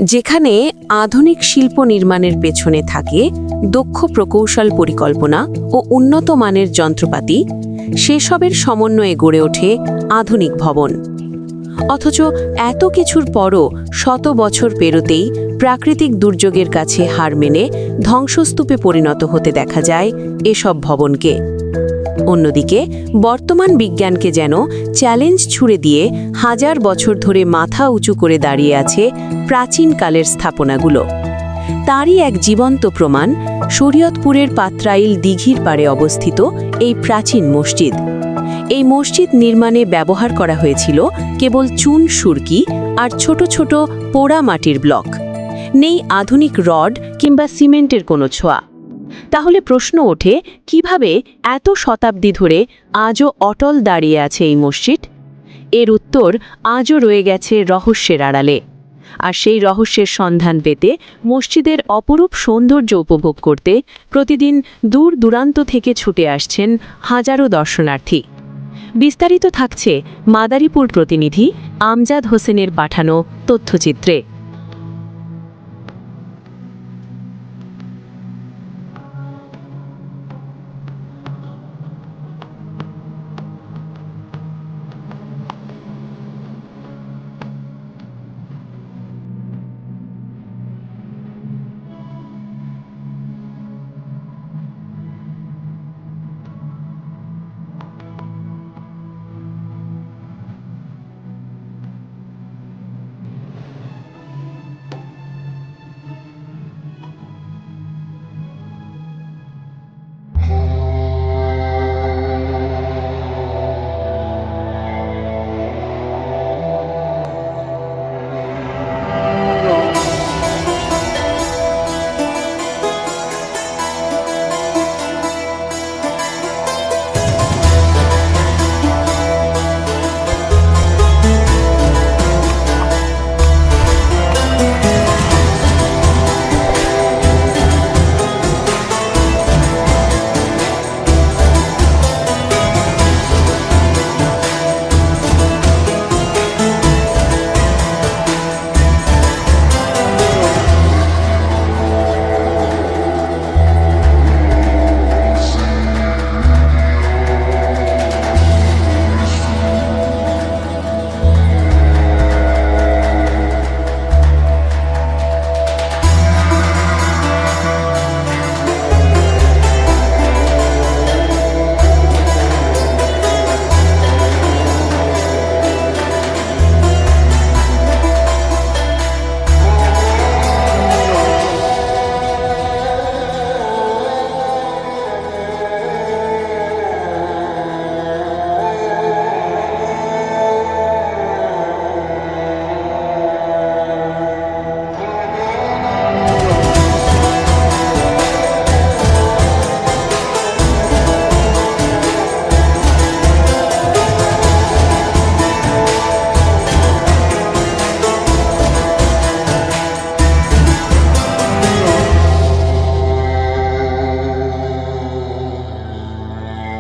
যেখানে আধুনিক শিল্প নির্মাণের পেছনে থাকে দক্ষ প্রকৌশল পরিকল্পনা ও উন্নত মানের যন্ত্রপাতি, সেসবের সমন্বয়ে গড়ে ওঠে আধুনিক ভবন। অথচ এত কিছুর পরও শত বছর পেরোতেই প্রাকৃতিক দুর্যোগের কাছে হার মেনে ধ্বংসস্তূপে পরিণত হতে দেখা যায় এসব ভবনকে। অন্যদিকে বর্তমান বিজ্ঞানকে যেন চ্যালেঞ্জ ছুড়ে দিয়ে হাজার বছর ধরে মাথা উঁচু করে দাঁড়িয়ে আছে প্রাচীনকালের স্থাপনাগুলো। তারই এক জীবন্ত প্রমাণ শরীয়তপুরের পাত্রাইল দিঘির পাড়ে অবস্থিত এই প্রাচীন মসজিদ। এই মসজিদ নির্মাণে ব্যবহার করা হয়েছিল কেবল চুন সুরকি আর ছোট ছোট পোড়া মাটির ব্লক। নেই আধুনিক রড কিংবা সিমেন্টের কোনো ছোঁয়া। তাহলে প্রশ্ন ওঠে, কিভাবে এত শতাব্দী ধরে আজও অটল দাঁড়িয়ে আছে এই মসজিদ? এর উত্তর আজও রয়ে গেছে রহস্যের আড়ালে। আর সেই রহস্যের সন্ধান পেতে, মসজিদের অপরূপ সৌন্দর্য উপভোগ করতে প্রতিদিন দূর দূরান্ত থেকে ছুটে আসছেন হাজারো দর্শনার্থী। বিস্তারিত থাকছে মাদারীপুর প্রতিনিধি আমজাদ হোসেনের পাঠানো তথ্যচিত্রে।